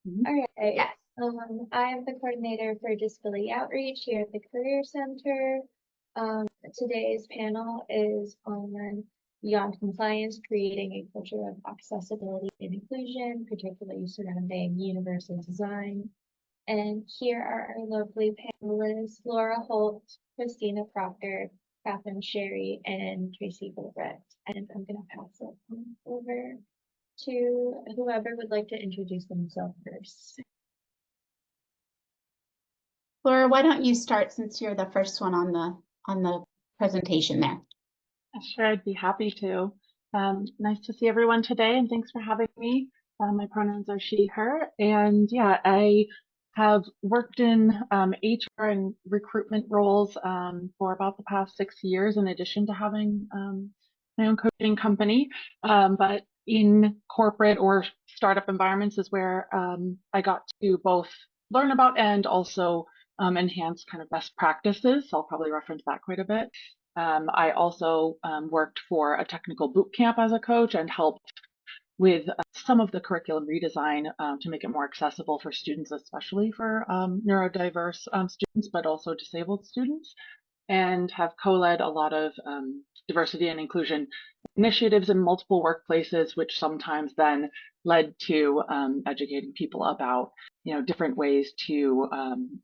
All right. Yes. I'm the coordinator for disability outreach here at the Career Center. Today's panel is on beyond compliance, creating a culture of accessibility and inclusion, particularly surrounding universal design. And here are our lovely panelists, Laura Holt, Christina Proctor, Catherine Sherry, and Tracy Gilbreth. And I'm going to pass it on over to whoever would like to introduce themselves first. Laura, why don't you start since you're the first one on the presentation there? Sure, I'd be happy to. Nice to see everyone today, and thanks for having me. My pronouns are she, her, and yeah, I have worked in HR and recruitment roles for about the past 6 years, in addition to having my own coaching company. But in corporate or startup environments is where I got to both learn about and also enhance kind of best practices. So I'll probably reference that quite a bit. I also worked for a technical boot camp as a coach and helped with some of the curriculum redesign to make it more accessible for students, especially for neurodiverse students, but also disabled students, and have co-led a lot of diversity and inclusion initiatives in multiple workplaces, which sometimes then led to educating people about, different ways to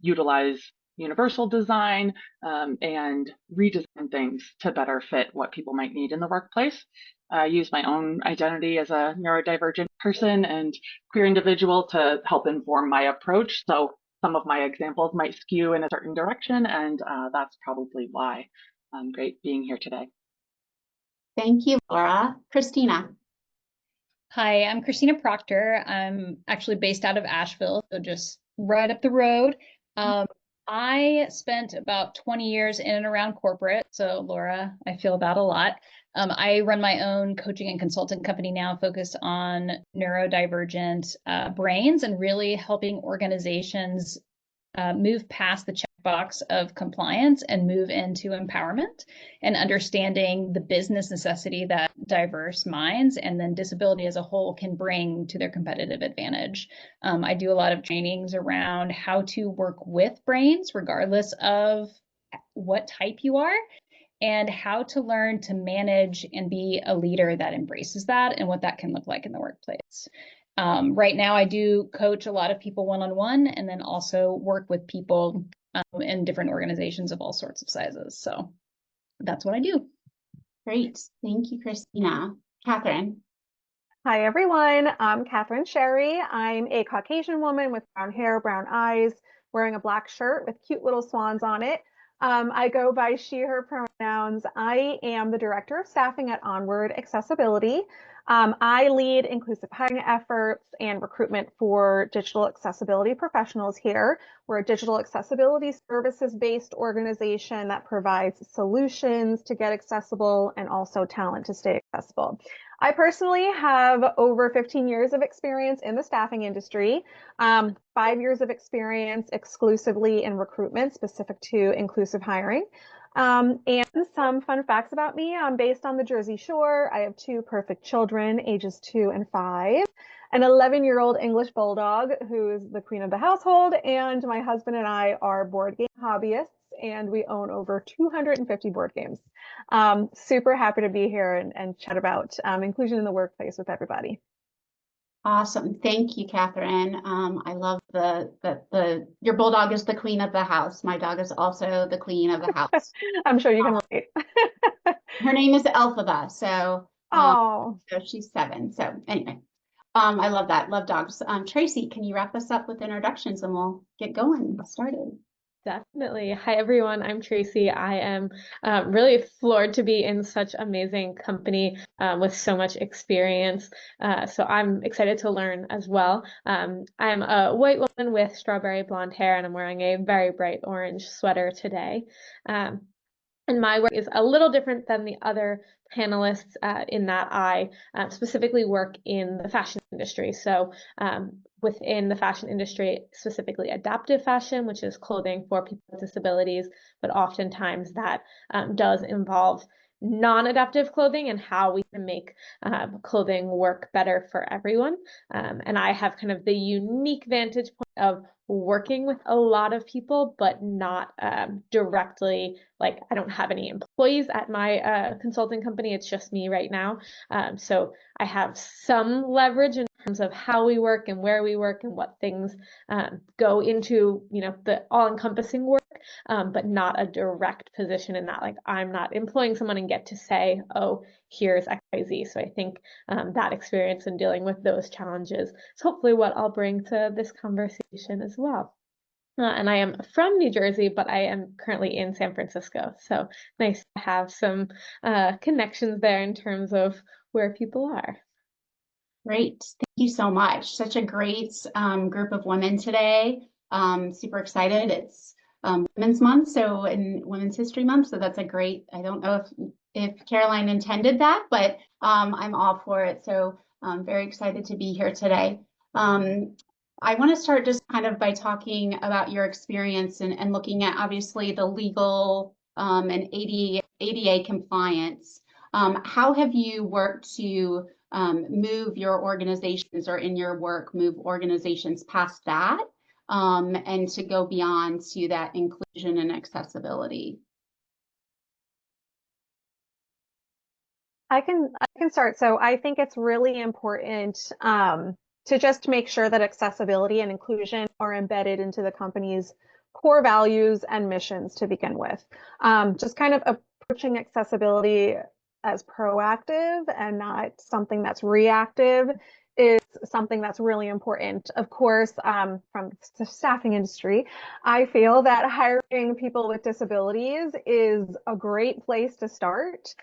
utilize universal design and redesign things to better fit what people might need in the workplace. I use my own identity as a neurodivergent person and queer individual to help inform my approach. So some of my examples might skew in a certain direction, and that's probably why I'm great being here today. Thank you, Laura. Christina. Hi, I'm Christina Proctor. I'm actually based out of Asheville, so just right up the road. I spent about 20 years in and around corporate. So Laura, I feel that a lot. I run my own coaching and consulting company now focused on neurodivergent brains and really helping organizations move past the checkbox of compliance and move into empowerment and understanding the business necessity that diverse minds and then disability as a whole can bring to their competitive advantage. I do a lot of trainings around how to work with brains, regardless of what type you are, and how to learn to manage and be a leader that embraces that and what that can look like in the workplace. Right now, I do coach a lot of people one-on-one and then also work with people in different organizations of all sorts of sizes. So that's what I do. Great. Thank you, Christina. Catherine. Hi, everyone. I'm Catherine Sherry. I'm a Caucasian woman with brown hair, brown eyes, wearing a black shirt with cute little swans on it. I go by she, her pronouns. I am the director of staffing at Onward Accessibility. I lead inclusive hiring efforts and recruitment for digital accessibility professionals here. We're a digital accessibility services-based organization that provides solutions to get accessible and also talent to stay accessible. I personally have over 15 years of experience in the staffing industry, 5 years of experience exclusively in recruitment specific to inclusive hiring. And some fun facts about me. I'm based on the Jersey Shore. I have 2 perfect children, ages 2 and 5, an 11-year-old English bulldog who is the queen of the household, and my husband and I are board game hobbyists, and we own over 250 board games. Super happy to be here and chat about inclusion in the workplace with everybody. Awesome. Thank you, Catherine. I love your bulldog is the queen of the house. My dog is also the queen of the house. I'm sure you can relate. Her name is Elphaba. So, oh, so she's 7. So anyway, I love that. Love dogs. Tracy, can you wrap us up with introductions and we'll get going, get started. Definitely. Hi, everyone. I'm Tracy. I am really floored to be in such amazing company with so much experience. So I'm excited to learn as well. I'm a white woman with strawberry blonde hair, and I'm wearing a very bright orange sweater today. And my work is a little different than the other panelists in that I specifically work in the fashion industry. So within the fashion industry, specifically adaptive fashion, which is clothing for people with disabilities, but oftentimes that does involve non-adaptive clothing and how we can make clothing work better for everyone. And I have kind of the unique vantage point of working with a lot of people, but not directly, like I don't have any employees at my consulting company. It's just me right now. So I have some leverage in terms of how we work and where we work and what things go into, the all-encompassing work, but not a direct position in that. Like I'm not employing someone and get to say, oh, here's XYZ. So I think that experience in dealing with those challenges is hopefully what I'll bring to this conversation as well. And I am from New Jersey, but I am currently in San Francisco. So nice to have some connections there in terms of where people are. Great. Thank you so much. Such a great group of women today. Super excited. It's Women's Month, so in Women's History Month. So that's a great, I don't know if Caroline intended that, but I'm all for it. So I'm very excited to be here today. I want to start just kind of by talking about your experience and looking at obviously the legal and ADA compliance. How have you worked to move your organizations or in your work, move organizations past that and to go beyond to that inclusion and accessibility? I can start. So I think it's really important to just make sure that accessibility and inclusion are embedded into the company's core values and missions to begin with. Just kind of approaching accessibility as proactive and not something that's reactive is something that's really important. Of course, from the staffing industry, I feel that hiring people with disabilities is a great place to start.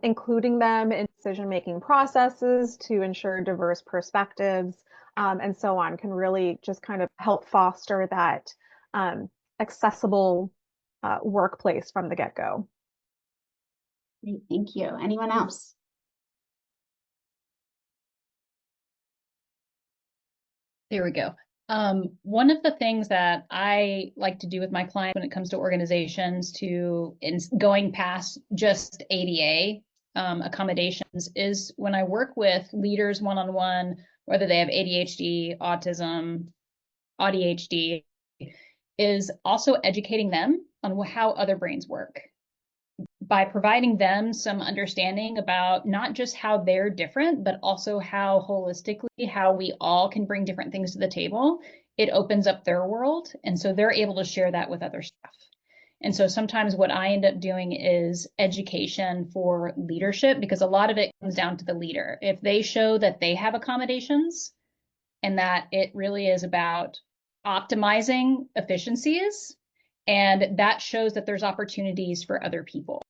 Including them in decision-making processes to ensure diverse perspectives and so on can really just kind of help foster that accessible workplace from the get-go. Great, thank you. Anyone else? There we go. One of the things that I like to do with my clients when it comes to organizations going past just ADA accommodations is when I work with leaders one-on-one, whether they have ADHD, autism, ADHD, is also educating them on how other brains work by providing them some understanding about not just how they're different, but also how holistically, how we all can bring different things to the table. It opens up their world. And so they're able to share that with other staff. And so sometimes what I end up doing is education for leadership, because a lot of it comes down to the leader. If they show that they have accommodations and that it really is about optimizing efficiencies, and that shows that there's opportunities for other people.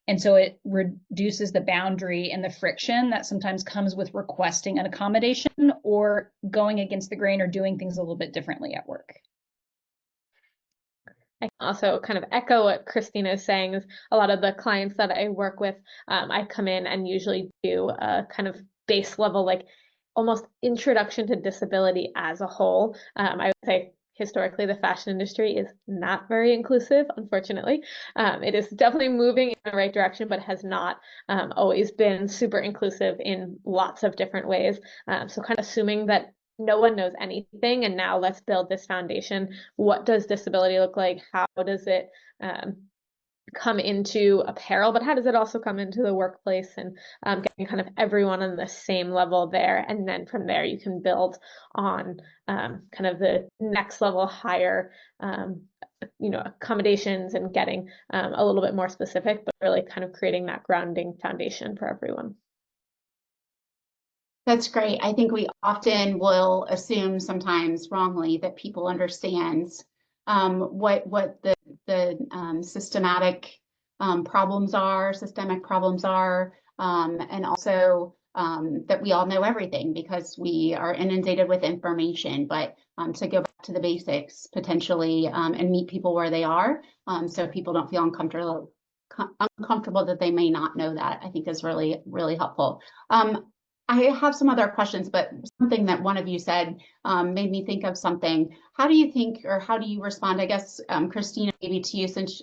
And so it reduces the boundary and the friction that sometimes comes with requesting an accommodation or going against the grain or doing things a little bit differently at work. I can also kind of echo what Christina is saying. Is a lot of the clients that I work with, I come in and usually do a kind of base level, like almost introduction to disability as a whole. I would say historically the fashion industry is not very inclusive, unfortunately. It is definitely moving in the right direction, but has not always been super inclusive in lots of different ways. So kind of assuming that no one knows anything, and now let's build this foundation. What does disability look like? How does it come into apparel, but how does it also come into the workplace, and getting kind of everyone on the same level there. And then from there, you can build on kind of the next level higher, accommodations and getting a little bit more specific, but really kind of creating that grounding foundation for everyone. That's great. I think we often will assume, sometimes wrongly, that people understand what the systemic problems are, and also that we all know everything because we are inundated with information. But to go back to the basics potentially and meet people where they are, so people don't feel uncomfortable that they may not know that, I think is really, really helpful. I have some other questions, but something that one of you said made me think of something. How do you think, or how do you respond? I guess, Christina, maybe to you, since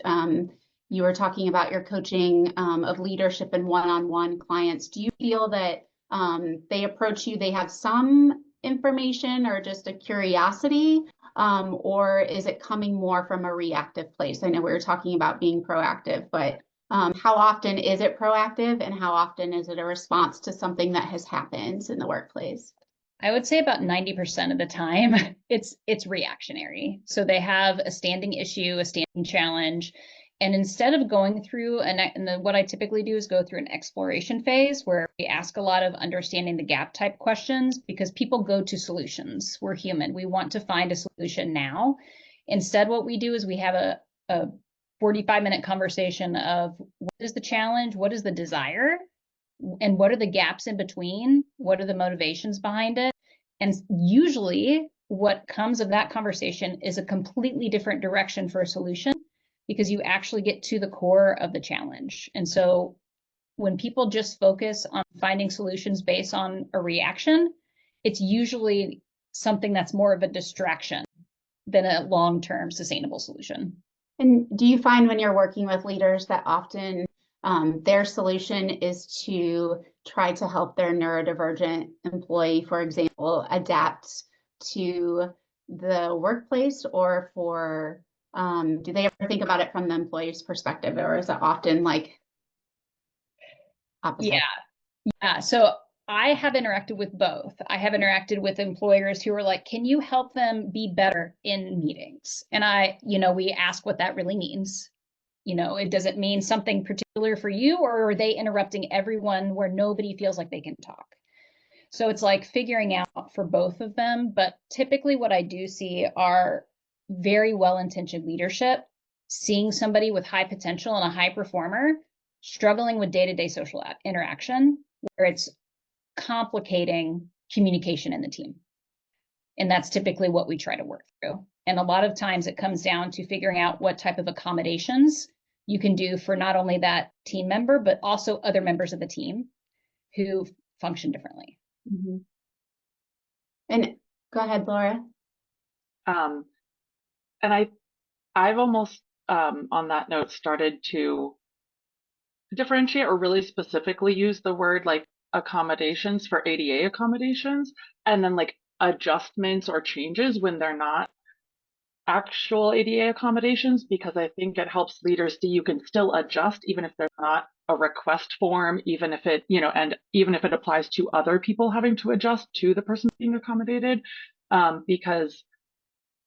you were talking about your coaching of leadership and one-on-one clients. Do you feel that they approach you, they have some information or just a curiosity, or is it coming more from a reactive place? I know we were talking about being proactive, but how often is it proactive and how often is it a response to something that has happened in the workplace? I would say about 90% of the time it's reactionary. So they have a standing issue, a standing challenge, and instead of going through what I typically do is go through an exploration phase where we ask a lot of understanding the gap type questions, because people go to solutions. We're human. We want to find a solution now. Instead, what we do is we have a 45-minute conversation of what is the challenge, what is the desire, and what are the gaps in between? What are the motivations behind it? And usually what comes of that conversation is a completely different direction for a solution, because you actually get to the core of the challenge. And so when people just focus on finding solutions based on a reaction, it's usually something that's more of a distraction than a long-term sustainable solution. And do you find when you're working with leaders that often their solution is to try to help their neurodivergent employee, for example, adapt to the workplace, or do they ever think about it from the employee's perspective, or is it often like opposite? Yeah. So I have interacted with both. I have interacted with employers who are like, can you help them be better in meetings? And we ask what that really means. It doesn't mean something particular for you, or are they interrupting everyone where nobody feels like they can talk? So it's like figuring out for both of them. But typically what I do see are very well-intentioned leadership, seeing somebody with high potential and a high performer struggling with day-to-day social interaction, where it's complicating communication in the team. And that's typically what we try to work through. And a lot of times it comes down to figuring out what type of accommodations you can do for not only that team member, but also other members of the team who function differently. Mm-hmm. And go ahead, Laura. And I've almost, on that note, started to differentiate or really specifically use the word like accommodations for ADA accommodations, and then like adjustments or changes when they're not actual ADA accommodations, because I think it helps leaders see you can still adjust even if there's not a request form, even if it, and even if it applies to other people having to adjust to the person being accommodated, because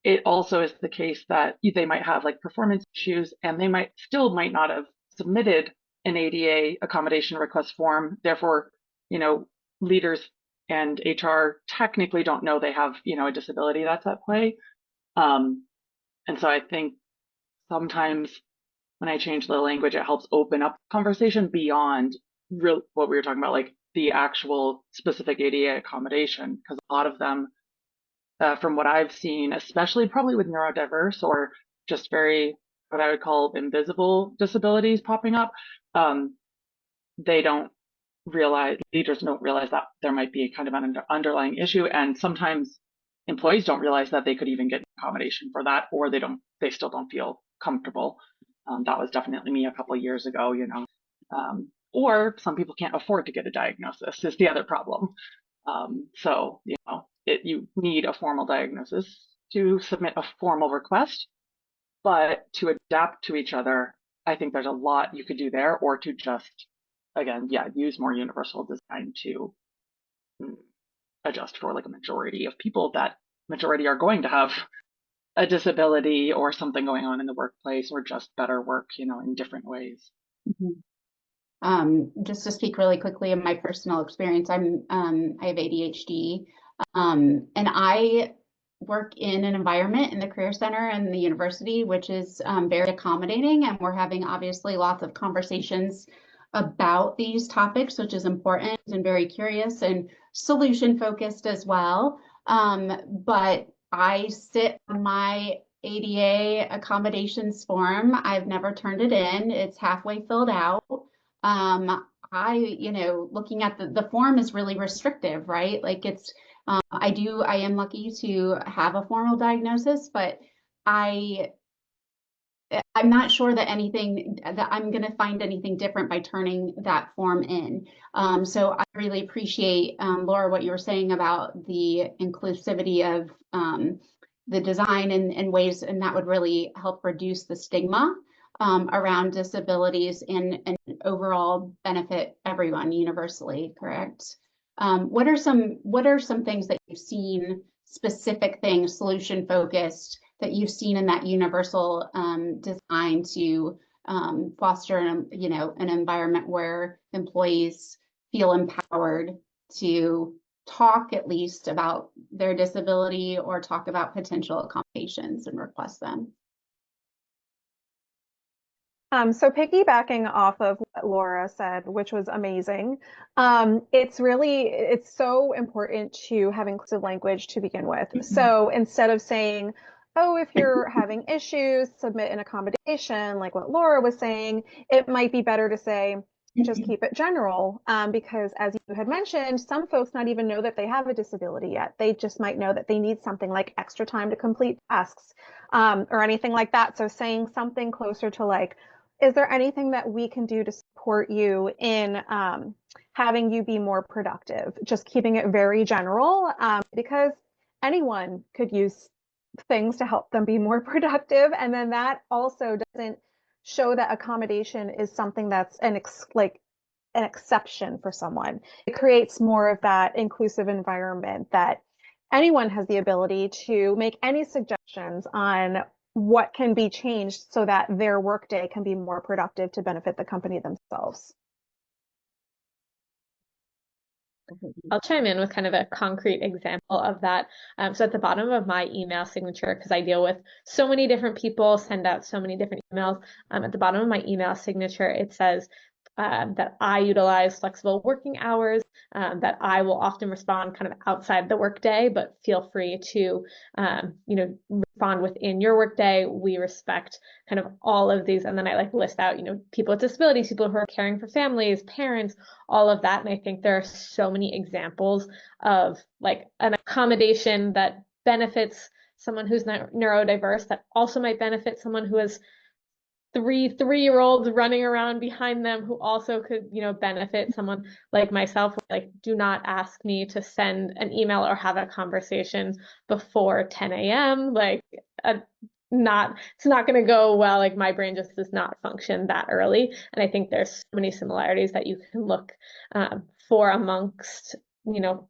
it also is the case that they might have like performance issues and they might not have submitted an ADA accommodation request form. Therefore, leaders and HR technically don't know they have, a disability that's at play. And so I think sometimes when I change the language, it helps open up conversation beyond what we were talking about, like the actual specific ADA accommodation, because a lot of them, from what I've seen, especially probably with neurodiverse or just very what I would call invisible disabilities popping up, leaders don't realize that there might be kind of an underlying issue, and sometimes employees don't realize that they could even get accommodation for that, or they still don't feel comfortable. That was definitely me a couple of years ago, or some people can't afford to get a diagnosis is the other problem. So, you need a formal diagnosis to submit a formal request, but to adapt to each other, I think there's a lot you could do there, or to just, again, use more universal design to adjust for like a majority of people. That majority are going to have a disability or something going on in the workplace, or just better work, in different ways. Mm-hmm. Just to speak really quickly in my personal experience, I have ADHD, and I work in an environment in the Career Center and the university, which is very accommodating, and we're having obviously lots of conversations about these topics, which is important, and very curious and solution focused as well. But I sit on my ADA accommodations form. I've never turned it in. It's halfway filled out. Looking at the form is really restrictive, right? Like I am lucky to have a formal diagnosis, but I I'm not sure that I'm going to find anything different by turning that form in. So I really appreciate, Laura, what you were saying about the inclusivity of the design and ways, and that would really help reduce the stigma around disabilities and overall benefit everyone universally, correct? What are some things that you've seen, specific things, solution focused, that you've seen in that universal design to foster an environment where employees feel empowered to talk at least about their disability or talk about potential accommodations and request them? So piggybacking off of what Laura said, which was amazing, it's so important to have inclusive language to begin with. So instead of saying, oh, if you're having issues, submit an accommodation, like what Laura was saying, it might be better to say, just keep it general, because as you had mentioned, some folks not even know that they have a disability yet. They just might know that they need something like extra time to complete tasks, or anything like that. So saying something closer to like, is there anything that we can do to support you in having you be more productive? Just keeping it very general, because anyone could use things to help them be more productive. And then that also doesn't show that accommodation is something that's an exception for someone. It creates more of that inclusive environment that anyone has the ability to make any suggestions on what can be changed so that their workday can be more productive to benefit the company themselves. I'll chime in with kind of a concrete example of that. So at the bottom of my email signature, because I deal with so many different people, send out so many different emails, at the bottom of my email signature, it says that I utilize flexible working hours, that I will often respond kind of outside the workday, but feel free to, respond within your workday. We respect kind of all of these. And then I like list out, people with disabilities, people who are caring for families, parents, all of that. And I think there are so many examples of like an accommodation that benefits someone who's neurodiverse that also might benefit someone who has three-year-olds running around behind them who also could, benefit someone like myself. Like, do not ask me to send an email or have a conversation before 10 a.m. Like, it's not going to go well. Like, my brain just does not function that early. And I think there's so many similarities that you can look for amongst,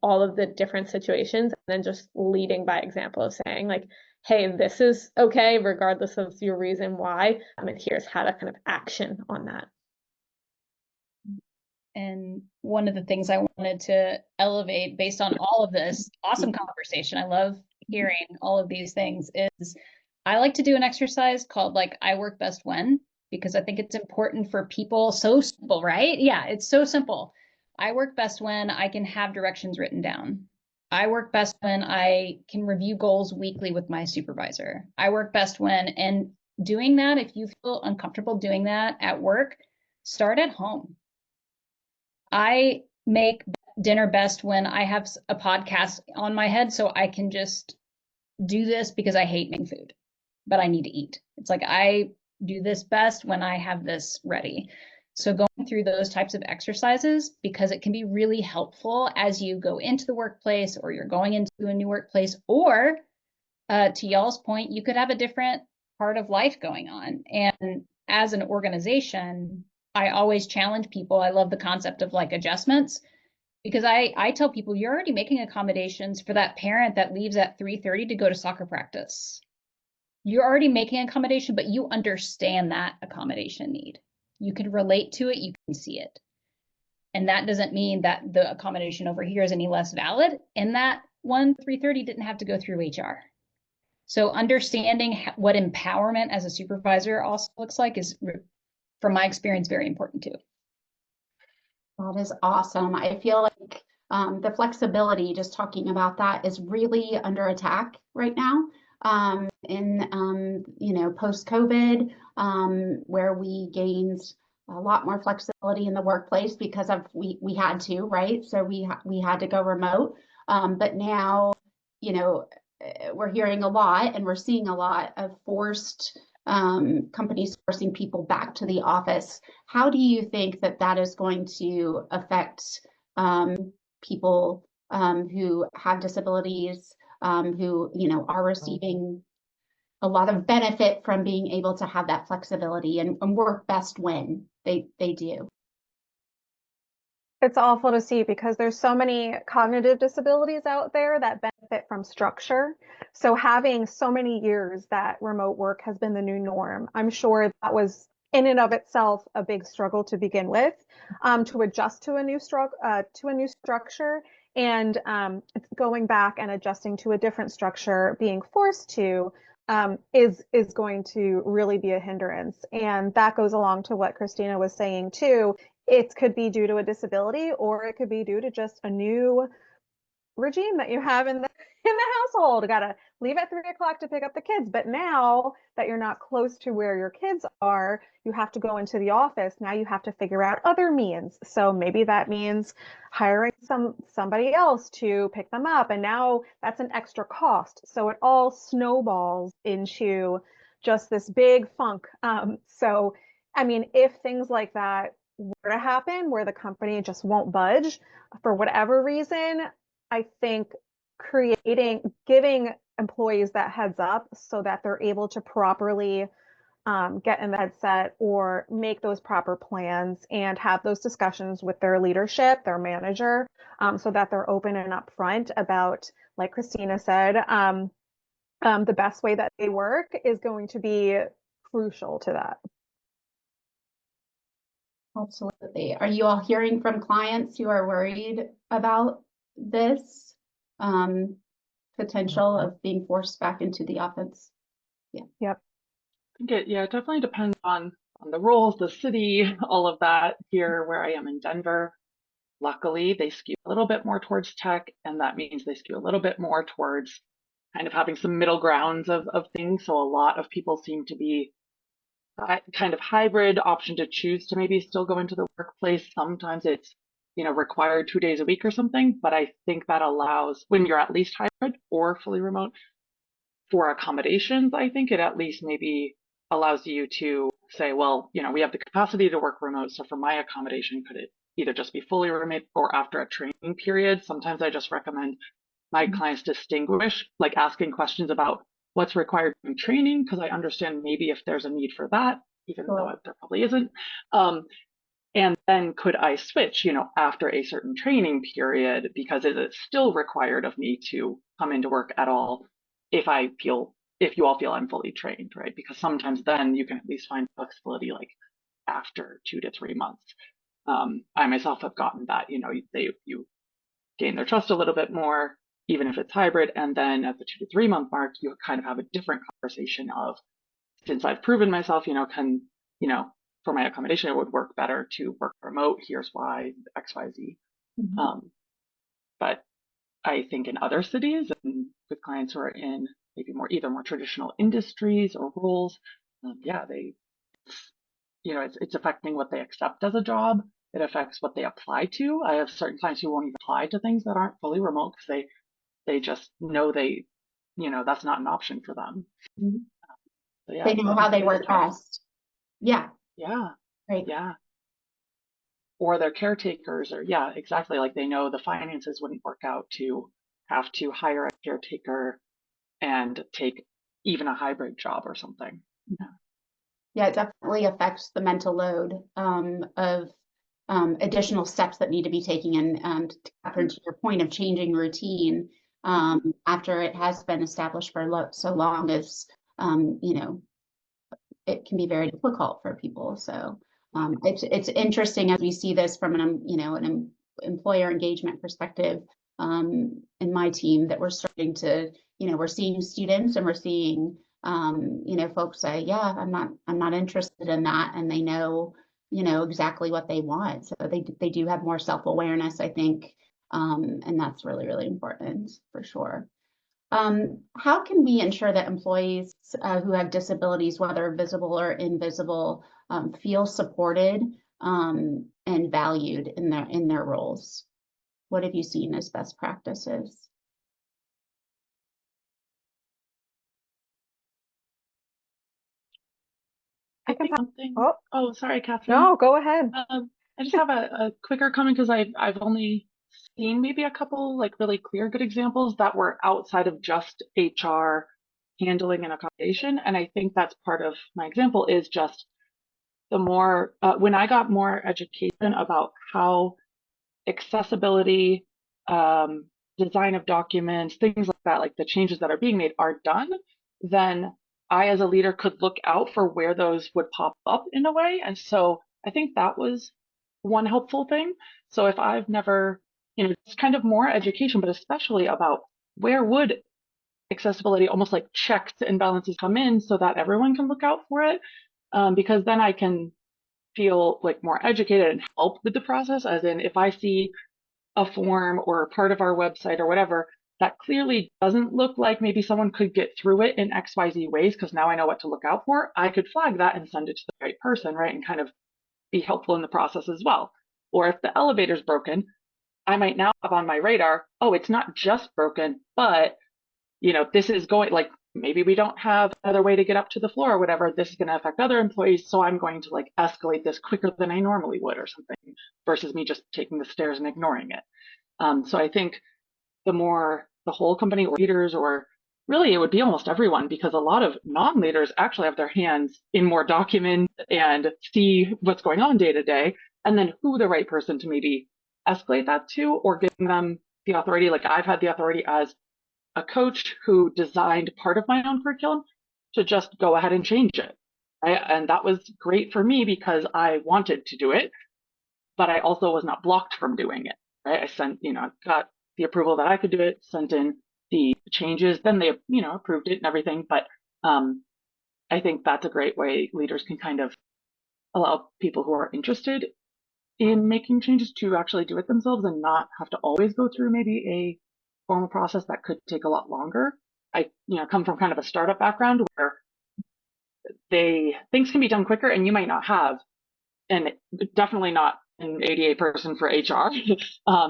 all of the different situations, and then just leading by example of saying like, hey, this is okay, regardless of your reason why, and here's how to kind of action on that. And one of the things I wanted to elevate based on all of this awesome conversation, I love hearing all of these things, is I like to do an exercise called like I work best when, because I think it's important for people. So simple, right? Yeah, it's so simple. I work best when I can have directions written down. I work best when I can review goals weekly with my supervisor. I work best when, and doing that, if you feel uncomfortable doing that at work, start at home. I make dinner best when I have a podcast on my head so I can just do this because I hate making food, but I need to eat. It's like I do this best when I have this ready. So going through those types of exercises, because it can be really helpful as you go into the workplace or you're going into a new workplace, or to y'all's point, you could have a different part of life going on. And as an organization, I always challenge people. I love the concept of like adjustments, because I tell people you're already making accommodations for that parent that leaves at 3:30 to go to soccer practice. You're already making accommodation, but you understand that accommodation need. You can relate to it, you can see it. And that doesn't mean that the accommodation over here is any less valid. And that one 3:30 didn't have to go through HR. So understanding what empowerment as a supervisor also looks like is, from my experience, very important too. That is awesome. I feel like the flexibility, just talking about that, is really under attack right now. Post-COVID, where we gained a lot more flexibility in the workplace because of we had to, right? So we had to go remote. But now, we're hearing a lot and we're seeing a lot of forced companies forcing people back to the office. How do you think that that is going to affect people who have disabilities, who, you know, are receiving a lot of benefit from being able to have that flexibility and work best when they do? It's awful to see because there's so many cognitive disabilities out there that benefit from structure. So having so many years that remote work has been the new norm, I'm sure that was in and of itself a big struggle to begin with, to adjust to a new structure, and going back and adjusting to a different structure, being forced to. Is going to really be a hindrance. And that goes along to what Christina was saying too. It could be due to a disability, or it could be due to just a new regime that you have in the household. Got to leave at 3 o'clock to pick up the kids. But now that you're not close to where your kids are, you have to go into the office. Now you have to figure out other means. So maybe that means hiring somebody else to pick them up. And now that's an extra cost. So it all snowballs into just this big funk. So, I mean, if things like that were to happen where the company just won't budge for whatever reason, I think giving employees that heads up so that they're able to properly get in the headset or make those proper plans and have those discussions with their leadership, their manager, so that they're open and upfront about, like Christina said, the best way that they work is going to be crucial to that. Absolutely. Are you all hearing from clients who are worried about this potential of being forced back into the office? Yep. I think it definitely depends on the roles, the city, all of that. Here where I am in Denver, luckily they skew a little bit more towards tech, and that means they skew a little bit more towards kind of having some middle grounds of things. So a lot of people seem to be kind of hybrid option to choose to maybe still go into the workplace. Sometimes it's, you know, required 2 days a week or something, but I think that allows, when you're at least hybrid or fully remote, for accommodations, I think it at least maybe allows you to say, well, you know, we have the capacity to work remote. So for my accommodation, could it either just be fully remote or after a training period? Sometimes I just recommend my clients distinguish, like asking questions about what's required in training, because I understand maybe if there's a need for that, even though there probably isn't. And then could I switch, you know, after a certain training period, because is it still required of me to come into work at all if you all feel I'm fully trained, right? Because sometimes then you can at least find flexibility like after 2 to 3 months. I myself have gotten that, you know, you gain their trust a little bit more, even if it's hybrid. And then at the 2 to 3 month mark, you kind of have a different conversation of, since I've proven myself, you know, for my accommodation, it would work better to work remote. Here's why, X, Y, Z. But I think in other cities and with clients who are in maybe either more traditional industries or roles, it's affecting what they accept as a job. It affects what they apply to. I have certain clients who won't even apply to things that aren't fully remote because they just know that's not an option for them. So They know how they work best. Yeah. Yeah. Right. Yeah. Or they're caretakers, or yeah, exactly. Like they know the finances wouldn't work out to have to hire a caretaker and take even a hybrid job or something. Yeah, it definitely affects the mental load of additional steps that need to be taken. And Catherine, to your point of changing routine after it has been established for so long, is it can be very difficult for people. So it's interesting as we see this from an employer engagement perspective in my team, that we're starting to, we're seeing students and we're seeing folks say, yeah, I'm not interested in that, and they know exactly what they want. So they do have more self-awareness, I think, and that's really, really important for sure. How can we ensure that employees who have disabilities, whether visible or invisible, feel supported and valued in their roles? What have you seen as best practices? I can think pass. something. Oh, Oh, sorry, Catherine. no, go ahead. I just have a quicker comment because I've only seen maybe a couple like really clear good examples that were outside of just HR handling and accommodation. And I think that's part of my example is just the more when I got more education about how accessibility, design of documents, things like that, like the changes that are being made are done, then I as a leader could look out for where those would pop up in a way. And so I think that was one helpful thing. So if I've never, it's kind of more education, but especially about where would accessibility almost like checks and balances come in so that everyone can look out for it. Because then I can feel like more educated and help with the process, as in if I see a form or a part of our website or whatever that clearly doesn't look like maybe someone could get through it in XYZ ways, because now I know what to look out for, I could flag that and send it to the right person, right? And kind of be helpful in the process as well. Or if the elevator's broken, I might now have on my radar, oh, it's not just broken, but this is going like maybe we don't have another way to get up to the floor or whatever. This is going to affect other employees. So I'm going to like escalate this quicker than I normally would or something versus me just taking the stairs and ignoring it. So I think the more the whole company or leaders, or really it would be almost everyone, because a lot of non-leaders actually have their hands in more documents and see what's going on day to day, and then who the right person to maybe escalate that to or giving them the authority. Like I've had the authority as a coach who designed part of my own curriculum to just go ahead and change it. Right? And that was great for me because I wanted to do it, but I also was not blocked from doing it. Right? I sent, got the approval that I could do it, sent in the changes, then they, approved it and everything. But I think that's a great way leaders can kind of allow people who are interested in making changes to actually do it themselves and not have to always go through maybe a formal process that could take a lot longer. I, come from kind of a startup background where things can be done quicker and you might not have, and definitely not an ADA person for HR.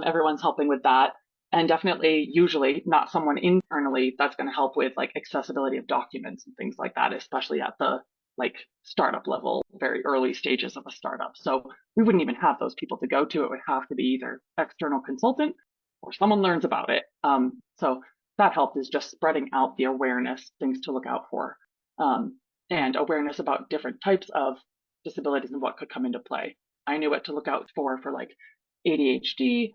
Everyone's helping with that. And definitely usually not someone internally that's going to help with like accessibility of documents and things like that, especially at the like startup level, very early stages of a startup. So we wouldn't even have those people to go to. It would have to be either external consultant or someone learns about it. So that helped is just spreading out the awareness, things to look out for, and awareness about different types of disabilities and what could come into play. I knew what to look out for like ADHD,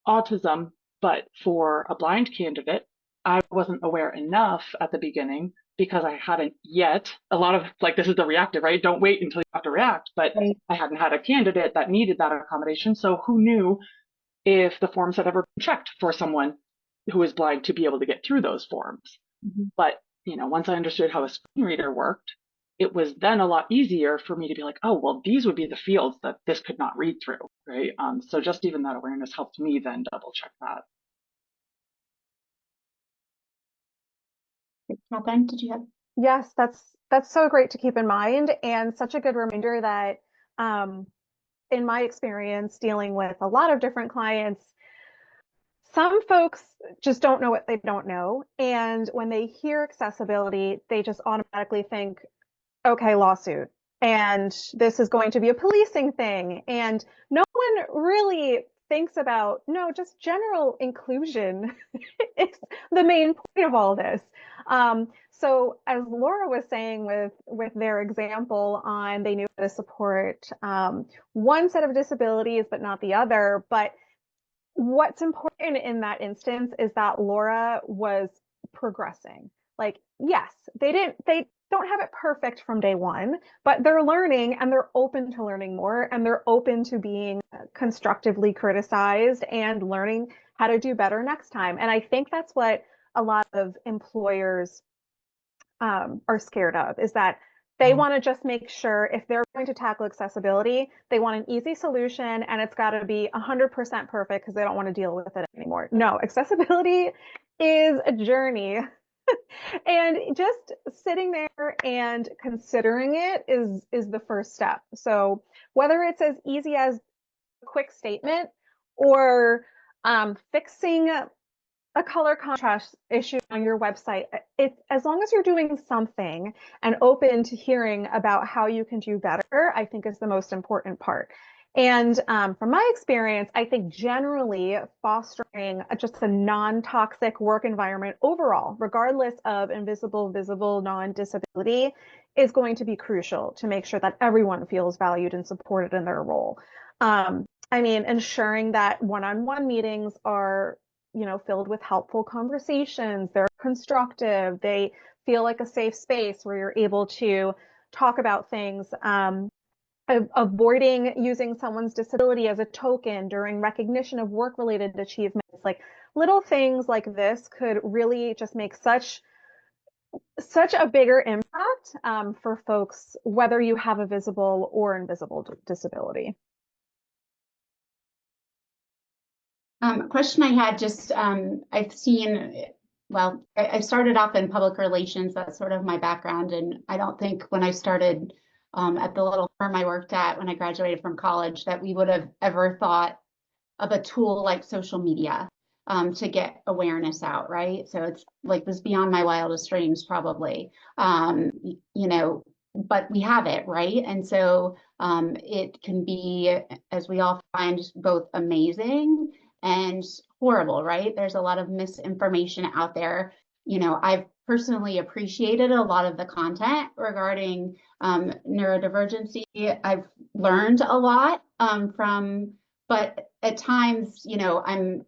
autism, but for a blind candidate, I wasn't aware enough at the beginning because I hadn't yet. A lot of like, this is the reactive, right? Don't wait until you have to react. But Right. I hadn't had a candidate that needed that accommodation. So who knew if the forms had ever been checked for someone who is blind to be able to get through those forms? But, once I understood how a screen reader worked, it was then a lot easier for me to be like, oh, well, these would be the fields that this could not read through, right? So just even that awareness helped me then double check that. Catherine, did you have? Yes, that's so great to keep in mind, and such a good reminder that in my experience dealing with a lot of different clients, some folks just don't know what they don't know. And when they hear accessibility, they just automatically think, okay, lawsuit. And this is going to be a policing thing. And no one really thinks about, no, just general inclusion is the main point of all this. So as Laura was saying with their example on they knew how to support one set of disabilities, but not the other. But what's important in that instance is that Laura was progressing. Like, yes, they don't have it perfect from day one, but they're learning and they're open to learning more and they're open to being constructively criticized and learning how to do better next time. And I think that's what a lot of employers are scared of, is that they want to just make sure if they're going to tackle accessibility, they want an easy solution and it's got to be 100% perfect because they don't want to deal with it anymore. No, accessibility is a journey. And just sitting there and considering it is the first step. So whether it's as easy as a quick statement or fixing a color contrast issue on your website, it's as long as you're doing something and open to hearing about how you can do better, I think is the most important part. And from my experience, I think generally fostering just a non-toxic work environment overall, regardless of invisible, visible, non-disability, is going to be crucial to make sure that everyone feels valued and supported in their role. I mean, ensuring that one-on-one meetings are, filled with helpful conversations, they're constructive, they feel like a safe space where you're able to talk about things, avoiding using someone's disability as a token during recognition of work-related achievements. Like little things like this could really just make such a bigger impact for folks, whether you have a visible or invisible disability. Question I had just, I've seen, well, I started off in public relations. That's sort of my background. And I don't think when I started at the little firm I worked at when I graduated from college that we would have ever thought of a tool like social media to get awareness out, right? So it's like was beyond my wildest dreams probably, but we have it, right? And so it can be, as we all find, both amazing and horrible, right? There's a lot of misinformation out there. I've personally appreciated a lot of the content regarding neurodivergency. I've learned a lot but at times, I'm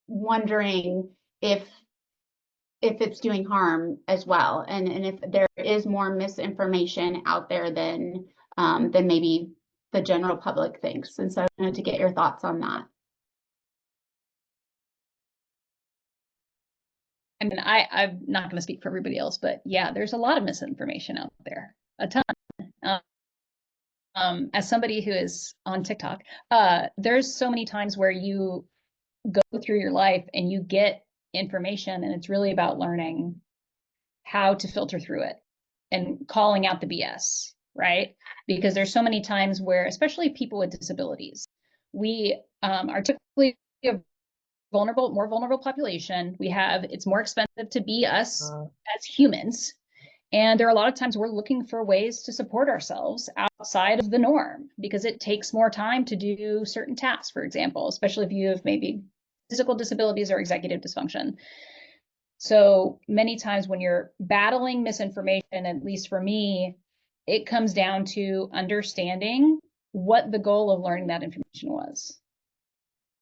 wondering if it's doing harm as well, and if there is more misinformation out there than maybe the general public thinks. And so I wanted to get your thoughts on that. I mean, I'm not going to speak for everybody else, but yeah, there's a lot of misinformation out there, a ton. As somebody who is on TikTok, there's so many times where you go through your life and you get information, and it's really about learning how to filter through it and calling out the BS, right? Because there's so many times where, especially people with disabilities, we are typically a more vulnerable population. It's more expensive to be us as humans. And there are a lot of times we're looking for ways to support ourselves outside of the norm because it takes more time to do certain tasks, for example, especially if you have maybe physical disabilities or executive dysfunction. So many times when you're battling misinformation, at least for me, it comes down to understanding what the goal of learning that information was.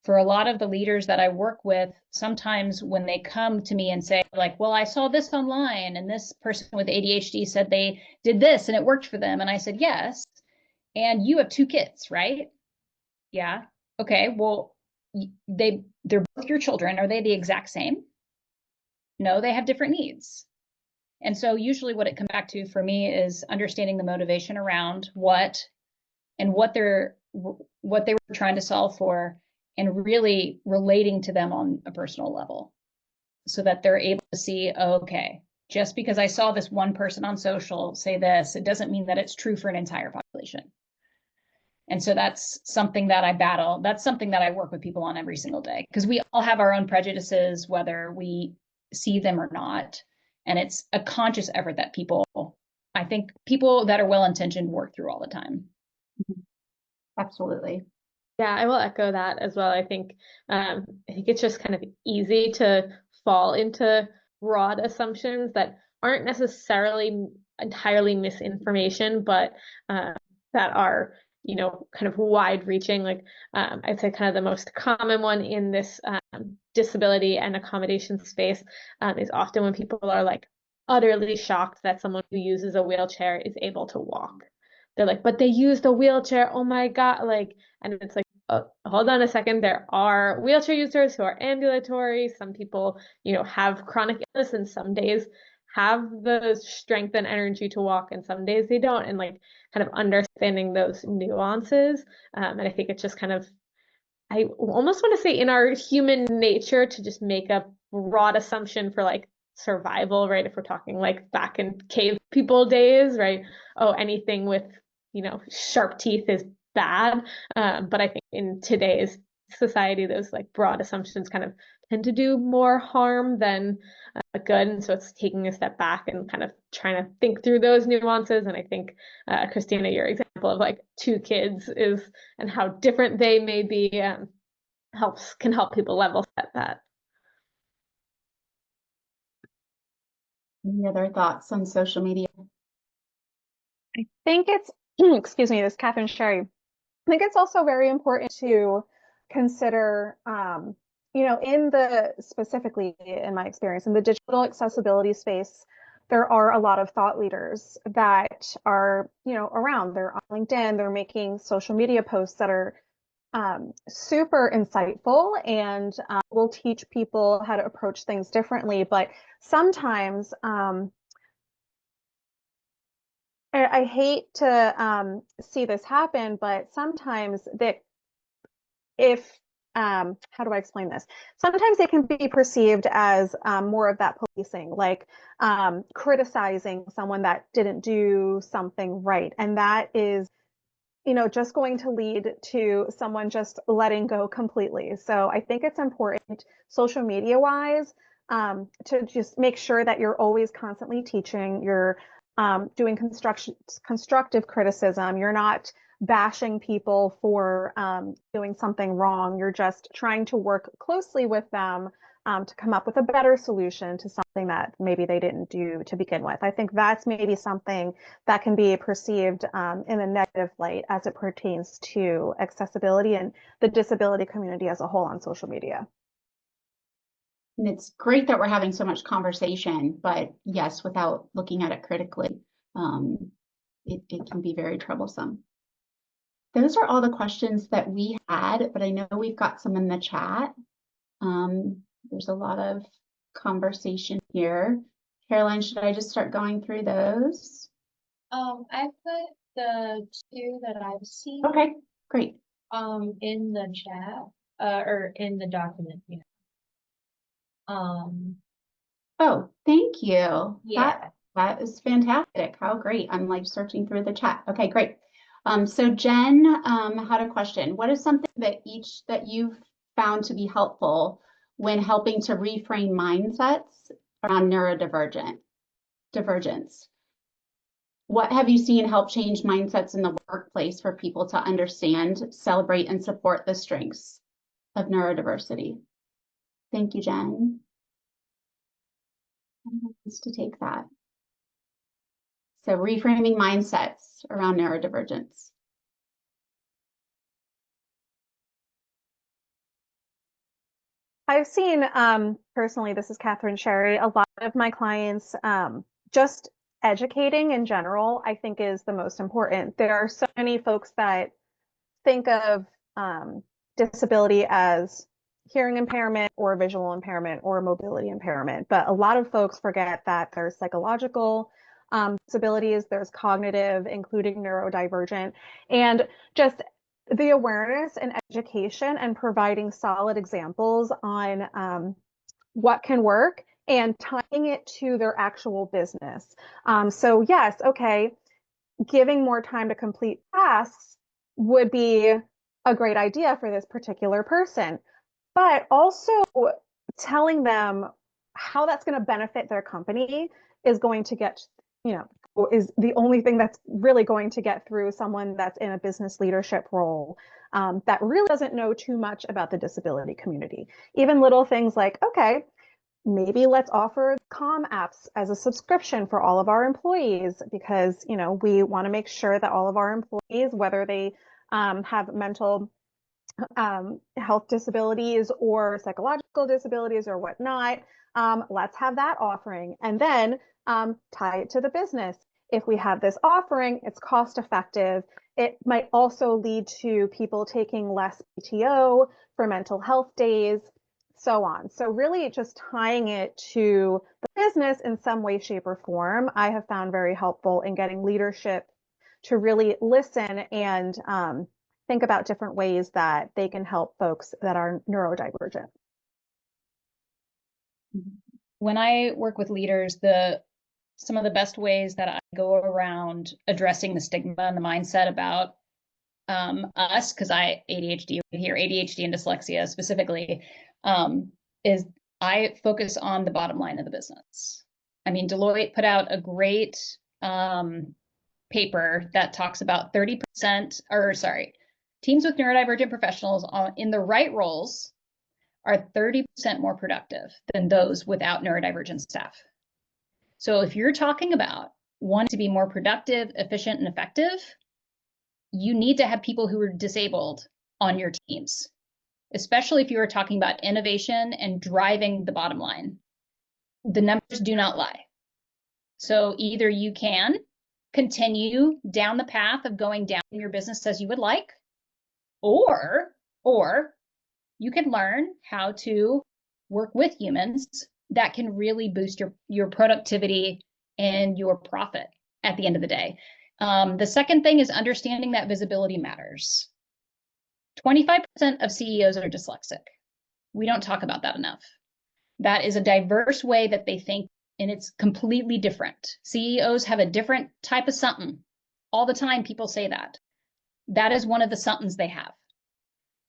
For a lot of the leaders that I work with, sometimes when they come to me and say like, well, I saw this online and this person with ADHD said they did this and it worked for them. And I said, yes. And you have 2 kids, right? Yeah. Okay. Well, they're both your children. Are they the exact same? No, they have different needs. And so usually what it comes back to for me is understanding the motivation around what they were trying to solve for, and really relating to them on a personal level so that they're able to see, oh, okay, just because I saw this one person on social say this, it doesn't mean that it's true for an entire population. And so that's something that I battle. That's something that I work with people on every single day, because we all have our own prejudices, whether we see them or not. And it's a conscious effort that I think people that are well-intentioned work through all the time. Absolutely. Yeah, I will echo that as well. I think it's just kind of easy to fall into broad assumptions that aren't necessarily entirely misinformation, but that are, kind of wide reaching. Like I'd say kind of the most common one in this disability and accommodation space is often when people are like utterly shocked that someone who uses a wheelchair is able to walk. They're like, but they used a wheelchair. Oh my God. Like, and it's like, oh, hold on a second. There are wheelchair users who are ambulatory. Some people, have chronic illness, and some days have the strength and energy to walk, and some days they don't. And like kind of understanding those nuances. And I think it's just kind of, I almost want to say in our human nature to just make a broad assumption for like survival, right? If we're talking like back in cave people days, right? Oh, anything with, sharp teeth is bad. But I think in today's society, those like broad assumptions kind of tend to do more harm than good. And so it's taking a step back and kind of trying to think through those nuances. And I think, Christina, your example of like 2 kids is, and how different they may be, can help people level set that. Any other thoughts on social media? I think it's, excuse me, this is Catherine Sherry. I think it's also very important to consider, specifically in my experience, in the digital accessibility space, there are a lot of thought leaders that are, around. They're on LinkedIn, they're making social media posts that are super insightful and will teach people how to approach things differently. But sometimes, I hate to see this happen, but sometimes if how do I explain this? Sometimes they can be perceived as more of that policing, like criticizing someone that didn't do something right. And that is, just going to lead to someone just letting go completely. So I think it's important, social media wise, to just make sure that you're always constantly teaching, you're doing constructive criticism, you're not bashing people for doing something wrong. You're just trying to work closely with them to come up with a better solution to something that maybe they didn't do to begin with. I think that's maybe something that can be perceived in a negative light as it pertains to accessibility and the disability community as a whole on social media. And it's great that we're having so much conversation, but yes, without looking at it critically, it can be very troublesome. Those are all the questions that we had, but I know we've got some in the chat. There's a lot of conversation here. Caroline, should I just start going through those? I put the 2 that I've seen Okay, great. in the chat, or in the document, Oh, thank you. Yeah. That is fantastic. How great. I'm like searching through the chat. Okay, great. So Jen had a question. What is something that you've found to be helpful when helping to reframe mindsets around divergence? What have you seen help change mindsets in the workplace for people to understand, celebrate, and support the strengths of neurodiversity? Thank you, Jen. Who wants to take that? So reframing mindsets around neurodivergence. I've seen personally, this is Catherine Sherry, a lot of my clients just educating in general, I think is the most important. There are so many folks that think of disability as hearing impairment or visual impairment or mobility impairment, but a lot of folks forget that there's psychological disabilities, there's cognitive, including neurodivergent, and just the awareness and education and providing solid examples on what can work and tying it to their actual business. So yes, okay, giving more time to complete tasks would be a great idea for this particular person, but also telling them how that's going to benefit their company is going to get, is the only thing that's really going to get through someone that's in a business leadership role that really doesn't know too much about the disability community. Even little things like, okay, maybe let's offer comm apps as a subscription for all of our employees because, we want to make sure that all of our employees, whether they have mental health disabilities or psychological disabilities or whatnot, let's have that offering and then tie it to the business. If we have this offering, it's cost effective. It might also lead to people taking less PTO for mental health days, so on. So really just tying it to the business in some way, shape, or form, I have found very helpful in getting leadership to really listen and think about different ways that they can help folks that are neurodivergent. When I work with leaders, some of the best ways that I go around addressing the stigma and the mindset about us, because I ADHD, here, ADHD and dyslexia specifically, is I focus on the bottom line of the business. I mean, Deloitte put out a great paper that talks about 30%, or sorry, teams with neurodivergent professionals in the right roles are 30% more productive than those without neurodivergent staff. So if you're talking about wanting to be more productive, efficient, and effective, you need to have people who are disabled on your teams, especially if you are talking about innovation and driving the bottom line. The numbers do not lie. So either you can continue down the path of going down your business as you would like, or you can learn how to work with humans that can really boost your productivity and your profit at the end of the day. The second thing is understanding that visibility matters. 25% of CEOs are dyslexic. We don't talk about that enough. That is a diverse way that they think, and it's completely different. CEOs have a different type of something. All the time people say that. That is one of the somethings they have.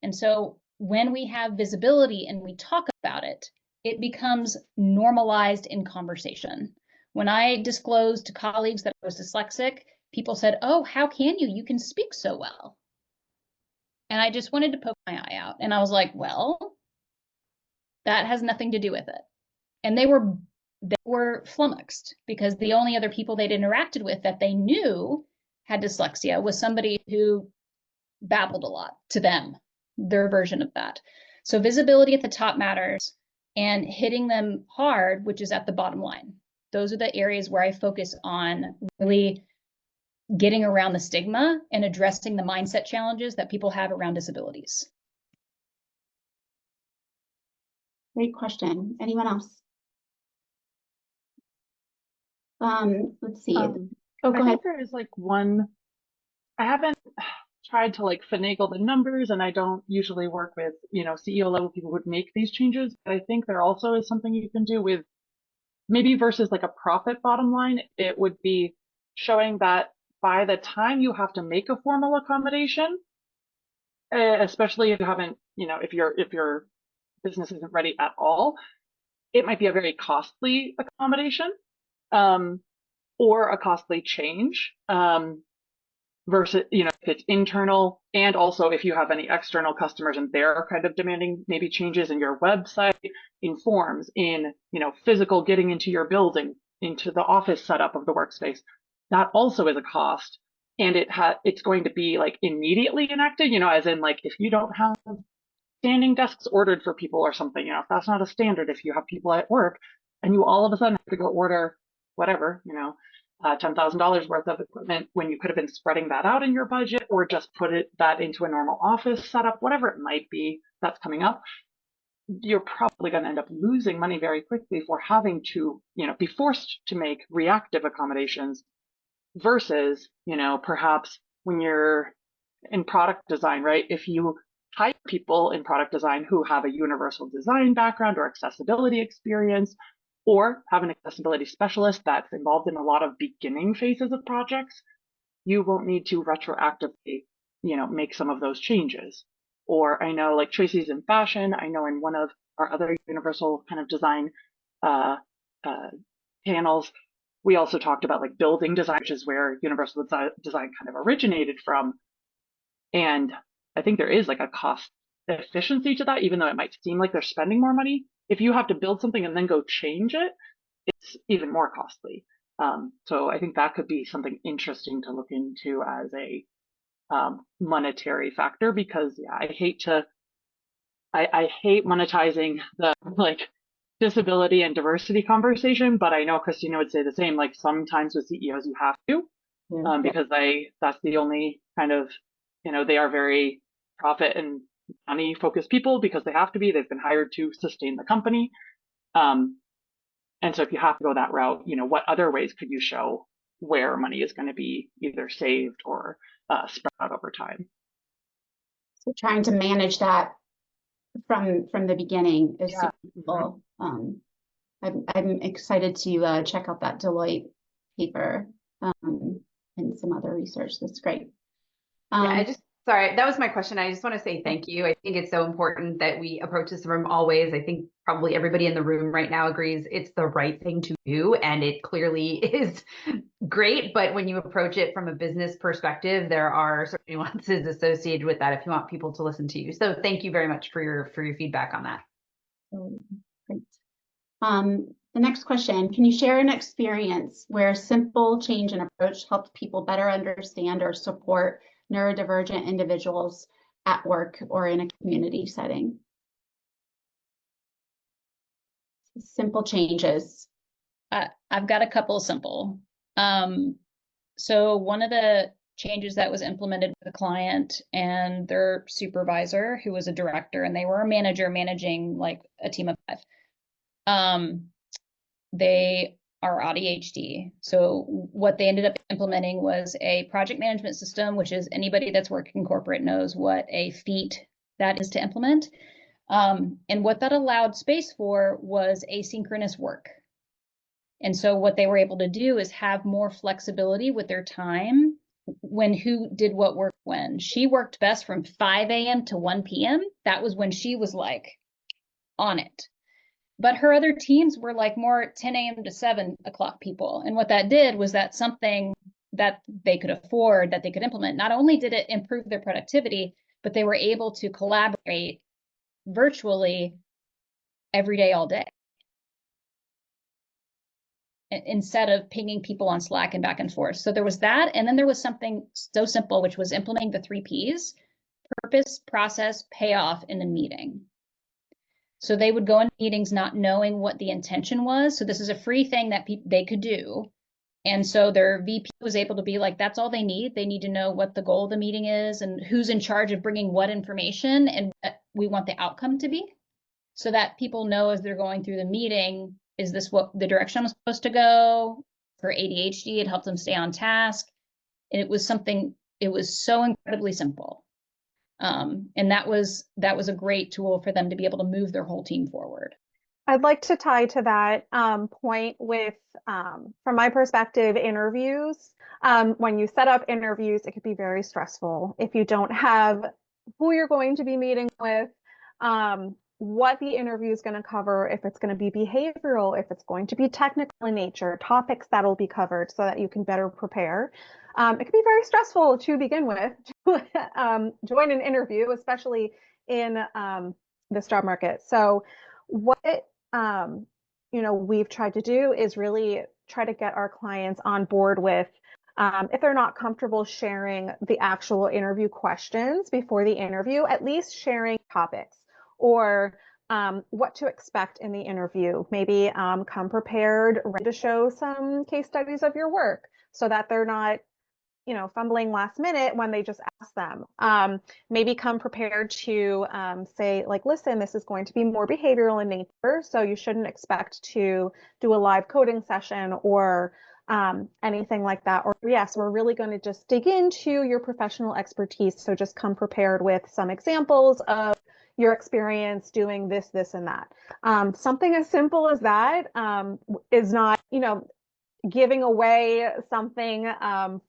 And so when we have visibility and we talk about it, it becomes normalized in conversation. When I disclosed to colleagues that I was dyslexic, people said, "Oh, how can you? You can speak so well." And I just wanted to poke my eye out. And I was like, well, that has nothing to do with it. And they were flummoxed because the only other people they'd interacted with that they knew had dyslexia was somebody who babbled a lot to them, their version of that. So visibility at the top matters, and hitting them hard, which is at the bottom line. Those are the areas where I focus on really getting around the stigma and addressing the mindset challenges that people have around disabilities. Great question. Anyone else? Let's see. Oh, go I ahead. think there is like one, I haven't tried to like finagle the numbers, and I don't usually work with, CEO level people who would make these changes, but I think there also is something you can do with maybe versus like a profit bottom line. It would be showing that by the time you have to make a formal accommodation, especially if you haven't, if your business isn't ready at all, it might be a very costly accommodation, or a costly change, versus, if it's internal, and also if you have any external customers and they're kind of demanding maybe changes in your website, in forms, in, physical getting into your building, into the office setup of the workspace, that also is a cost. And it's going to be like immediately enacted, as in like, if you don't have standing desks ordered for people or something, if that's not a standard, if you have people at work and you all of a sudden have to go order whatever, $10,000 worth of equipment when you could have been spreading that out in your budget, or just put that into a normal office setup, whatever it might be that's coming up, you're probably going to end up losing money very quickly for having to, be forced to make reactive accommodations versus, perhaps when you're in product design, right? If you hire people in product design who have a universal design background or accessibility experience, or have an accessibility specialist that's involved in a lot of beginning phases of projects, you won't need to retroactively, make some of those changes. Or I know like Tracy's in fashion. I know in one of our other universal kind of design panels, we also talked about like building design, which is where universal design kind of originated from. And I think there is like a cost efficiency to that, even though it might seem like they're spending more money. If you have to build something and then go change it, it's even more costly. So I think that could be something interesting to look into as a monetary factor, because I hate monetizing the like disability and diversity conversation, but I know Christina would say the same. Like sometimes with CEOs you have to, because that's the only kind of, they are very profit and money focused people because they have to be. They've been hired to sustain the company. And so if you have to go that route, what other ways could you show where money is going to be either saved or spread out over time? So trying to manage that from the beginning is super cool. I'm excited to check out that Deloitte paper and some other research. That's great. I just Sorry, that was my question. I just want to say thank you. I think it's so important that we approach this from always. I think probably everybody in the room right now agrees it's the right thing to do, and it clearly is great. But when you approach it from a business perspective, there are certain nuances associated with that if you want people to listen to you. So thank you very much for your feedback on that. Great. The next question, can you share an experience where a simple change in approach helped people better understand or support neurodivergent individuals at work or in a community setting? Simple changes. I've got a couple simple. So one of the changes that was implemented with the client and their supervisor, who was a director, and they were a manager managing like a team of 5. They are ADHD. So what they ended up implementing was a project management system, which is anybody that's working corporate knows what a feat that is to implement. And what that allowed space for was asynchronous work. And so what they were able to do is have more flexibility with their time when who did what work when. She worked best from 5 a.m. to 1 p.m. That was when she was like on it. But her other teams were like more 10 a.m. to 7 o'clock people. And what that did was that something that they could afford, that they could implement. Not only did it improve their productivity, but they were able to collaborate virtually every day, all day, instead of pinging people on Slack and back and forth. So there was that. And then there was something so simple, which was implementing the 3 Ps: purpose, process, payoff in a meeting. So they would go in meetings not knowing what the intention was. So this is a free thing that they could do. And so their VP was able to be like, that's all they need. They need to know what the goal of the meeting is and who's in charge of bringing what information and what we want the outcome to be, so that people know as they're going through the meeting, is this what the direction I'm supposed to go? For ADHD, it helped them stay on task. And it was so incredibly simple. And that was a great tool for them to be able to move their whole team forward. I'd like to tie to that point with, from my perspective, interviews. When you set up interviews, it could be very stressful if you don't have who you're going to be meeting with, what the interview is going to cover, if it's going to be behavioral, if it's going to be technical in nature, topics that will be covered so that you can better prepare. It can be very stressful to begin with to join an interview, especially in this job market. So what we've tried to do is really try to get our clients on board with, if they're not comfortable sharing the actual interview questions before the interview, at least sharing topics or what to expect in the interview. Maybe come prepared, ready to show some case studies of your work so that they're not fumbling last minute when they just ask them. Maybe come prepared to say, like, listen, this is going to be more behavioral in nature, so you shouldn't expect to do a live coding session or anything like that. Or yes, we're really going to just dig into your professional expertise, so just come prepared with some examples of your experience doing this, this, and that. Something as simple as that is not, giving away something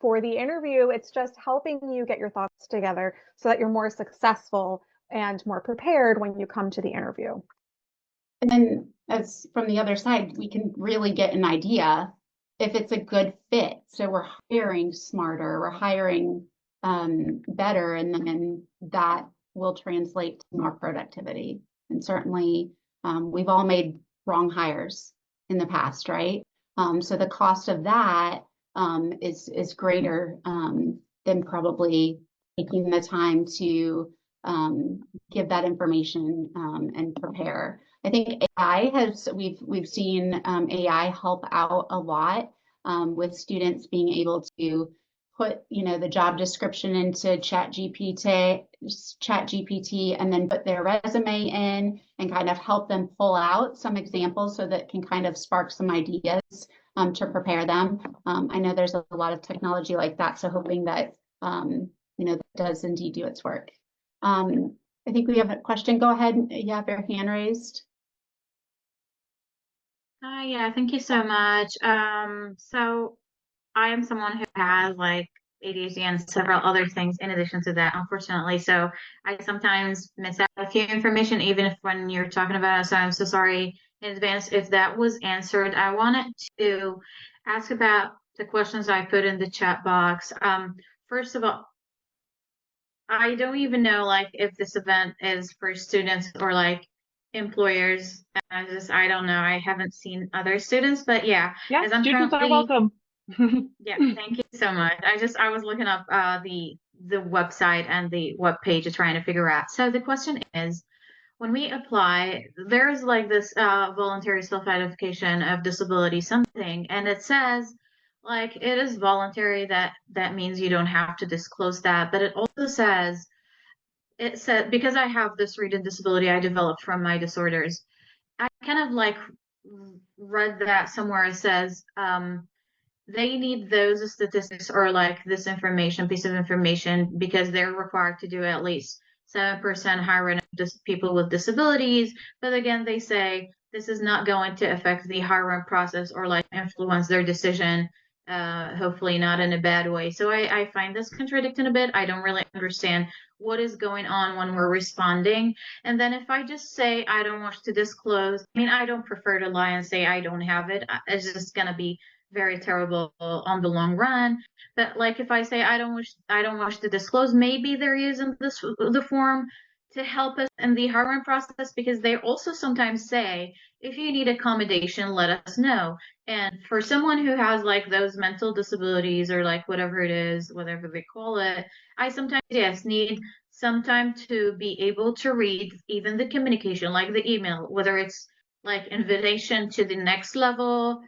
for the interview. It's just helping you get your thoughts together so that you're more successful and more prepared when you come to the interview. And then as from the other side, we can really get an idea if it's a good fit. So we're hiring smarter, we're hiring better, and then that will translate to more productivity. And certainly we've all made wrong hires in the past, right? So the cost of that is greater than probably taking the time to give that information and prepare. I think we've seen AI help out a lot with students being able to put the job description into ChatGPT and then put their resume in and kind of help them pull out some examples so that can kind of spark some ideas to prepare them. I know there's a lot of technology like that, so hoping that that does indeed do its work. I think we have a question. Go ahead. You have your hand raised. Yeah, thank you so much. So I am someone who has like ADHD and several other things in addition to that, unfortunately. So I sometimes miss out a few information, even if when you're talking about it. So I'm so sorry in advance if that was answered. I wanted to ask about the questions I put in the chat box. First of all, I don't even know like if this event is for students or like employers. I don't know. I haven't seen other students, but yeah, Yeah, as I'm students are currently, welcome. yeah, thank you so much. I was looking up the website and the web page to trying to figure out. So the question is, when we apply, there's like this voluntary self-identification of disability something, and it says like it is voluntary. That means you don't have to disclose that, but it also says it said because I have this reading disability I developed from my disorders. I kind of like read that somewhere it says they need those statistics or like this information, piece of information, because they're required to do at least 7% hiring of people with disabilities. But again, they say this is not going to affect the hiring process or like influence their decision, hopefully not in a bad way. So I find this contradicting a bit. I don't really understand what is going on when we're responding. And then if I just say I don't want to disclose, I mean, I don't prefer to lie and say I don't have it. It's just going to be very terrible on the long run. But like if I say I don't wish to disclose, maybe they're using the form to help us in the hiring process, because they also sometimes say if you need accommodation, let us know. And for someone who has like those mental disabilities or like whatever it is, whatever they call it, I sometimes yes need some time to be able to read even the communication, like the email, whether it's like invitation to the next level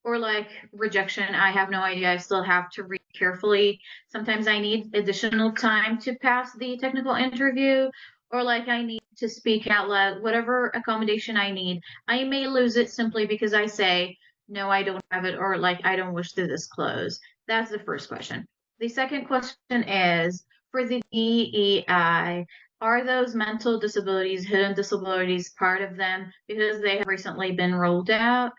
or like rejection. I have no idea. I still have to read carefully. Sometimes I need additional time to pass the technical interview, or like I need to speak out loud, whatever accommodation I need. I may lose it simply because I say, no, I don't have it, or like I don't wish to disclose. That's the first question. The second question is for the DEI, are those mental disabilities, hidden disabilities, part of them because they have recently been rolled out?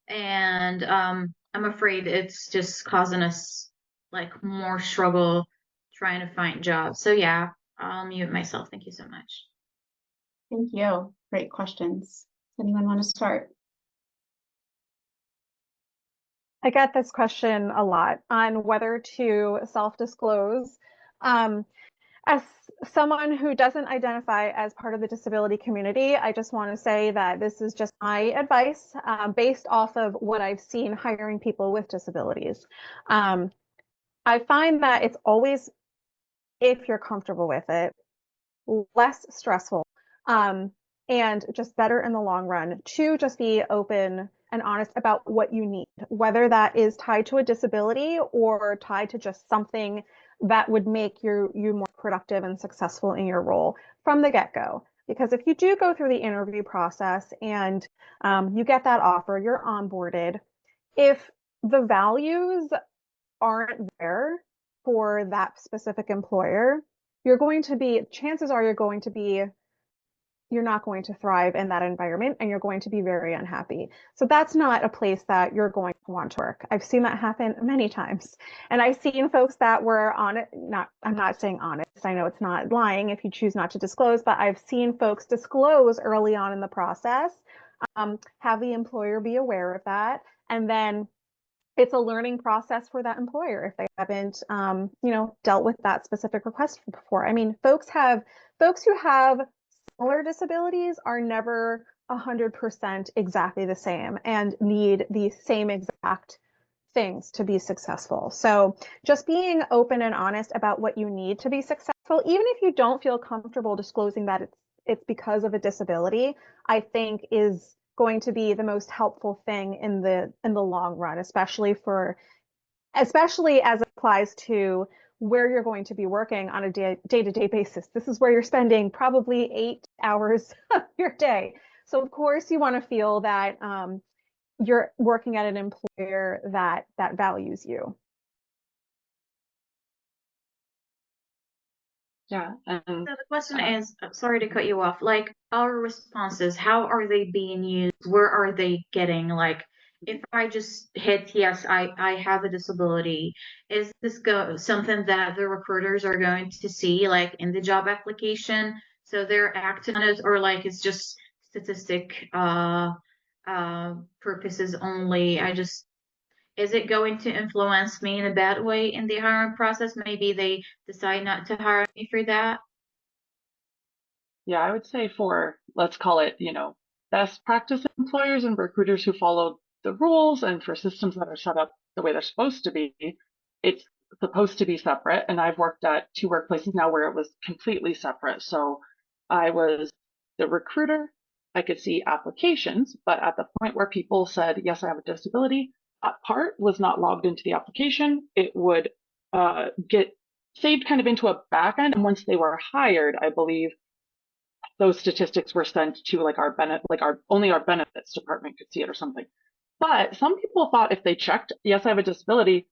And I'm afraid it's just causing us like more struggle trying to find jobs. So yeah, I'll mute myself. Thank you so much. Thank you. Great questions. Does anyone want to start? I get this question a lot on whether to self-disclose. As someone who doesn't identify as part of the disability community, I just want to say that this is just my advice based off of what I've seen hiring people with disabilities. I find that it's always, if you're comfortable with it, less stressful and just better in the long run to just be open and honest about what you need, whether that is tied to a disability or tied to just something that would make you more productive and successful in your role from the get-go. Because if you do go through the interview process and you get that offer, you're onboarded, if the values aren't there for that specific employer, chances are you're not going to thrive in that environment and you're going to be very unhappy. So that's not a place that you're going to want to work. I've seen that happen many times. And I've seen folks that were on it, I'm not saying honest. I know it's not lying if you choose not to disclose, but I've seen folks disclose early on in the process, have the employer be aware of that. And then it's a learning process for that employer if they haven't, dealt with that specific request before. I mean, folks who have similar disabilities are never 100% exactly the same and need the same exact things to be successful. So just being open and honest about what you need to be successful, even if you don't feel comfortable disclosing that it's because of a disability, I think is going to be the most helpful thing in the long run, especially as it applies to where you're going to be working on a day-to-day basis. This is where you're spending probably 8 hours of your day. So of course you want to feel that you're working at an employer that values you. Yeah. So the question is, sorry to cut you off, like our responses, how are they being used? Where are they getting? Like, if I just hit yes, I have a disability, is this something that the recruiters are going to see like in the job application? So they're acting on it, or like it's just statistic purposes only. Is it going to influence me in a bad way in the hiring process? Maybe they decide not to hire me for that. Yeah, I would say for, let's call it, best practice employers and recruiters who follow the rules, and for systems that are set up the way they're supposed to be, it's supposed to be separate. And I've worked at 2 workplaces now where it was completely separate. So I was the recruiter. I could see applications, but at the point where people said, yes, I have a disability, that part was not logged into the application. It would get saved kind of into a backend. And once they were hired, I believe those statistics were sent to like only our benefits department could see it or something. But some people thought if they checked, yes, I have a disability,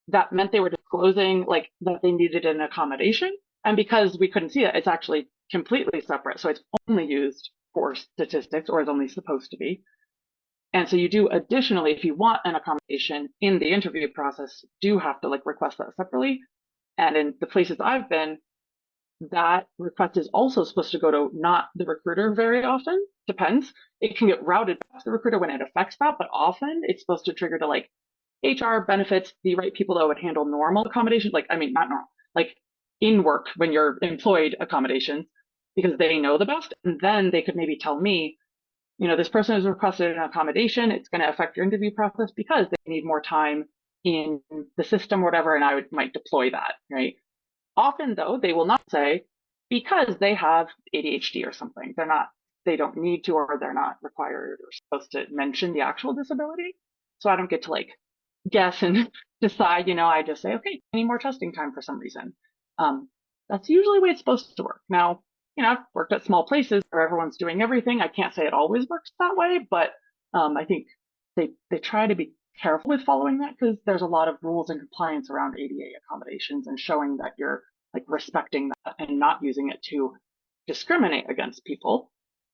that meant they were disclosing like that they needed an accommodation. And because we couldn't see it, it's actually completely separate. So it's only used for statistics, or is only supposed to be. And so you do additionally, if you want an accommodation in the interview process, do have to like request that separately. And in the places I've been, that request is also supposed to go to not the recruiter very often. Depends. It can get routed back to the recruiter when it affects that, but often it's supposed to trigger to like HR, benefits, the right people that would handle normal accommodations. Like, I mean, not normal, like in work when you're employed accommodations, because they know the best. And then they could maybe tell me, this person has requested an accommodation. It's going to affect your interview process because they need more time in the system or whatever. And might deploy that, right? Often, though, they will not say because they have ADHD or something. They don't need to, or they're not required or supposed to mention the actual disability. So I don't get to like guess and decide, I just say, okay, I need more testing time for some reason. That's usually the way it's supposed to work. Now, I've worked at small places where everyone's doing everything. I can't say it always works that way, but I think they try to be careful with following that because there's a lot of rules and compliance around ADA accommodations and showing that you're like respecting that and not using it to discriminate against people.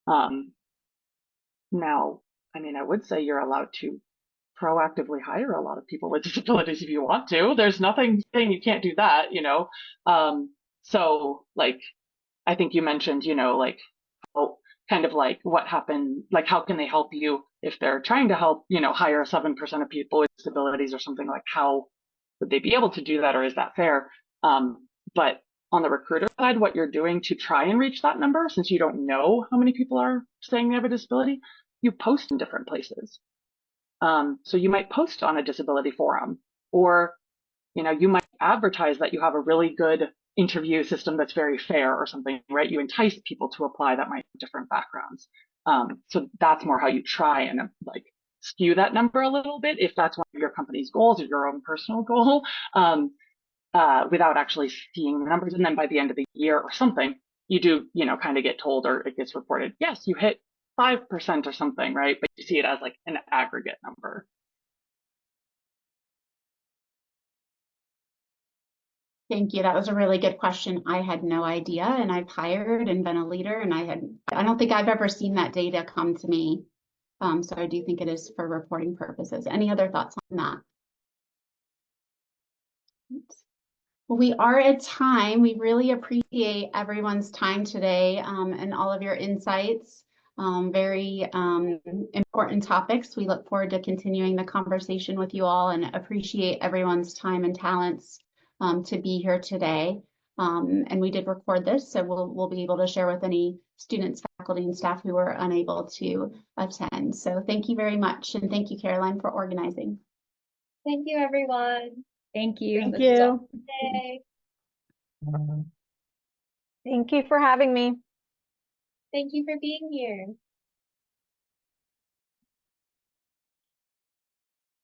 Now, I mean, I would say you're allowed to proactively hire a lot of people with disabilities if you want to. There's nothing saying you can't do that, So like, I think you mentioned, like, how, kind of like what happened, like how can they help you if they're trying to help, hire 7% of people with disabilities or something, like how would they be able to do that, or is that fair? But on the recruiter side, what you're doing to try and reach that number, since you don't know how many people are saying they have a disability, you post in different places. So you might post on a disability forum, or you might advertise that you have a really good interview system that's very fair or something, right? You entice people to apply that might have different backgrounds. So that's more how you try and like skew that number a little bit if that's one of your company's goals or your own personal goal, without actually seeing the numbers. And then by the end of the year or something, you do, kind of get told, or it gets reported, yes, you hit 5% or something, right? But you see it as like an aggregate number. Thank you. That was a really good question. I had no idea, and I've hired and been a leader, and I don't think I've ever seen that data come to me. So I do think it is for reporting purposes. Any other thoughts on that? Oops. Well, we are at time. We really appreciate everyone's time today, and all of your insights. Very important topics. We look forward to continuing the conversation with you all, and appreciate everyone's time and talents to be here today. And we did record this, so we'll be able to share with any students, faculty, and staff who were unable to attend. So thank you very much, and thank you, Caroline, for organizing. Thank you, everyone. Thank you. Thank This was you. Yay. Thank you for having me. Thank you for being here.